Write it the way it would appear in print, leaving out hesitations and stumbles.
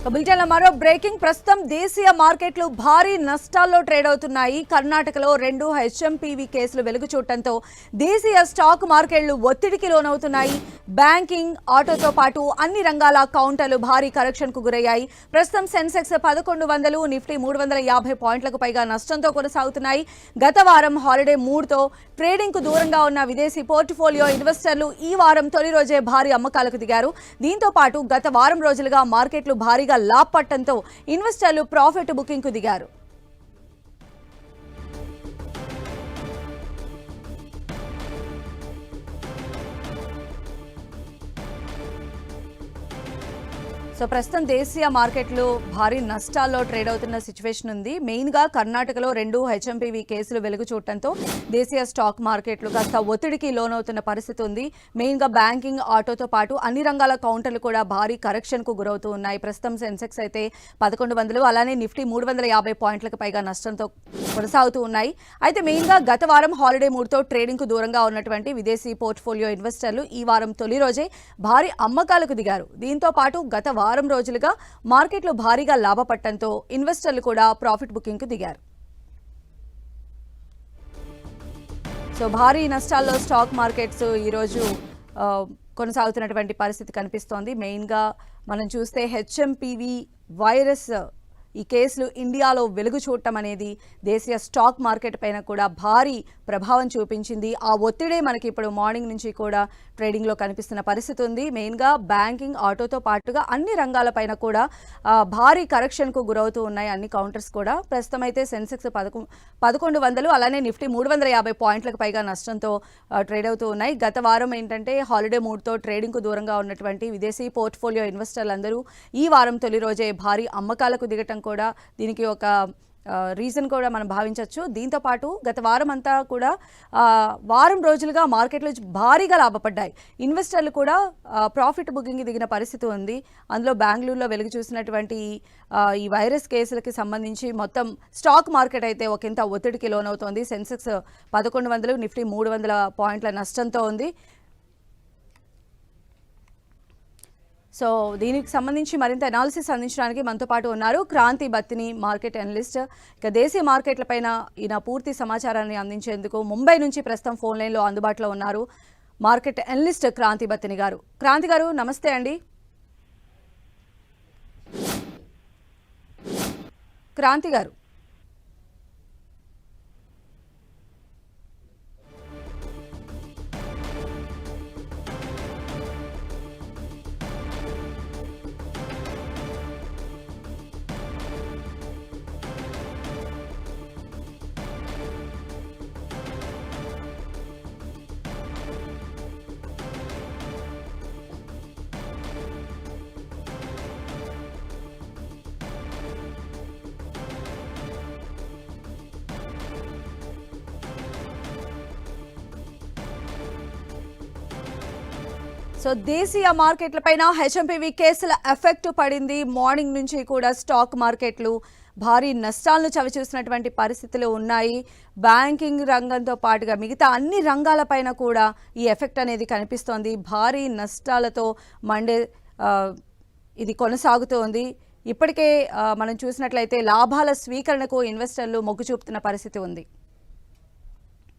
బులెటిన్లో మరో బ్రేకింగ్. ప్రస్తుతం దేశీయ మార్కెట్లు భారీ నష్టాల్లో ట్రేడ్ అవుతున్నాయి. కర్ణాటకలో 2 హెచ్ఎంపీవీ కేసులు వెలుగు చూడటంతో దేశీయ స్టాక్ మార్కెట్లు ఒత్తిడికి లోనవుతున్నాయి. బ్యాంకింగ్, ఆటోతో పాటు అన్ని రంగాల కౌంటర్లు భారీ కరెక్షన్కు గురయ్యాయి. ప్రస్తుతం సెన్సెక్స్ 1100, నిఫ్టీ 350 పాయింట్లకు పైగా నష్టంతో కొనసాగుతున్నాయి. గత వారం హాలిడే మూడ్తో ట్రేడింగ్కు దూరంగా ఉన్న విదేశీ పోర్ట్ఫోలియో ఇన్వెస్టర్లు ఈ వారం తొలి రోజే భారీ అమ్మకాలకు దిగారు. దీంతో పాటు గత వారం రోజులుగా మార్కెట్లు భారీగా లాభపడటంతో ఇన్వెస్టర్లు ప్రాఫిట్ బుకింగ్ కు దిగారు. సో ప్రస్తుతం దేశీయ మార్కెట్లు భారీ నష్టాల్లో ట్రేడ్ అవుతున్న సిచ్యువేషన్ ఉంది. మెయిన్గా కర్ణాటకలో 2 హెచ్ఎంపీవీ కేసులు వెలుగు చూడటంతో దేశీయ స్టాక్ మార్కెట్లు కాస్త ఒత్తిడికి లోనవుతున్న పరిస్థితి ఉంది. మెయిన్గా బ్యాంకింగ్, ఆటోతో పాటు అన్ని రంగాల కౌంటర్లు కూడా భారీ కరెక్షన్కు గురవుతూ ఉన్నాయి. ప్రస్తుతం సెన్సెక్స్ అయితే 1100, అలానే నిఫ్టీ 350 పాయింట్లకు పైగా నష్టంతో కొనసాగుతూ ఉన్నాయి. అయితే మెయిన్గా గత వారం హాలిడే మూడ్తో ట్రేడింగ్కు దూరంగా ఉన్నటువంటి విదేశీ పోర్ట్ఫోలియో ఇన్వెస్టర్లు ఈ వారం తొలి రోజే భారీ అమ్మకాలకు దిగారు. దీంతో పాటు గత వారం రోజులుగా మార్కెట్లు భారీగా లాభపడటంతో ఇన్వెస్టర్లు కూడా ప్రాఫిట్ బుకింగ్ కు దిగారు. సో భారీ నష్టాల్లో స్టాక్ మార్కెట్స్ ఈరోజు కొనసాగుతున్నటువంటి పరిస్థితి కనిపిస్తోంది. మెయిన్గా మనం చూస్తే హెచ్ఎంపీవీ వైరస్ ఈ కేసులు ఇండియాలో వెలుగు చూడటం అనేది దేశీయ స్టాక్ మార్కెట్ పైన కూడా భారీ ప్రభావం చూపించింది. ఆ ఒత్తిడే మనకి ఇప్పుడు మార్నింగ్ నుంచి కూడా ట్రేడింగ్లో కనిపిస్తున్న పరిస్థితి ఉంది. మెయిన్గా బ్యాంకింగ్, ఆటోతో పాటుగా అన్ని రంగాలపైన కూడా భారీ కరెక్షన్కు గురవుతూ ఉన్నాయి అన్ని కౌంటర్స్ కూడా. ప్రస్తుతం అయితే సెన్సెక్స్ 1100, అలానే నిఫ్టీ 350 పాయింట్లకు పైగా నష్టంతో ట్రేడ్ అవుతూ ఉన్నాయి. గత వారం ఏంటంటే హాలిడే మూడ్తో ట్రేడింగ్కు దూరంగా ఉన్నటువంటి విదేశీ పోర్ట్ఫోలియో ఇన్వెస్టర్లందరూ ఈ వారం తొలి రోజే భారీ అమ్మకాలకు దిగటం కూడా దీనికి ఒక రీజన్ కూడా మనం భావించవచ్చు. దీంతో పాటు గత వారం అంతా కూడా వారం రోజులుగా మార్కెట్లు భారీగా లాభపడ్డాయి. ఇన్వెస్టర్లు కూడా ప్రాఫిట్ బుకింగ్ దిగిన పరిస్థితి ఉంది. అందులో బెంగళూరులో వెలుగు చూసినటువంటి ఈ వైరస్ కేసులకి సంబంధించి మొత్తం స్టాక్ మార్కెట్ అయితే ఒకంత ఒత్తిడికి లోనవుతోంది. సెన్సెక్స్ 1100, నిఫ్టీ 300 పాయింట్ల నష్టంతో ఉంది. సో దీనికి సంబంధించి మరింత అనాలిసిస్ అందించడానికి మనతో పాటు ఉన్నారు క్రాంతి బత్తిని, మార్కెట్ అనలిస్ట్. ఇక దేశీయ మార్కెట్లపైన ఈయన పూర్తి సమాచారాన్ని అందించేందుకు ముంబై నుంచి ప్రస్తుతం ఫోన్ లైన్లో అందుబాటులో ఉన్నారు మార్కెట్ అనలిస్ట్ క్రాంతి బత్తిని గారు. క్రాంతి గారు నమస్తే అండి. క్రాంతి గారు సో దేశీయ మార్కెట్లపైన హెచ్ఎంపీవీ కేసుల ఎఫెక్ట్ పడింది. మార్నింగ్ నుంచి కూడా స్టాక్ మార్కెట్లు భారీ నష్టాలను చవిచూసినటువంటి పరిస్థితులు ఉన్నాయి. బ్యాంకింగ్ రంగంతో పాటుగా మిగతా అన్ని రంగాలపైన కూడా ఈ ఎఫెక్ట్ అనేది కనిపిస్తోంది. భారీ నష్టాలతో మండే ఇది కొనసాగుతోంది. ఇప్పటికే మనం చూసినట్లయితే లాభాల స్వీకరణకు ఇన్వెస్టర్లు మొగ్గు చూపుతున్న పరిస్థితి ఉంది.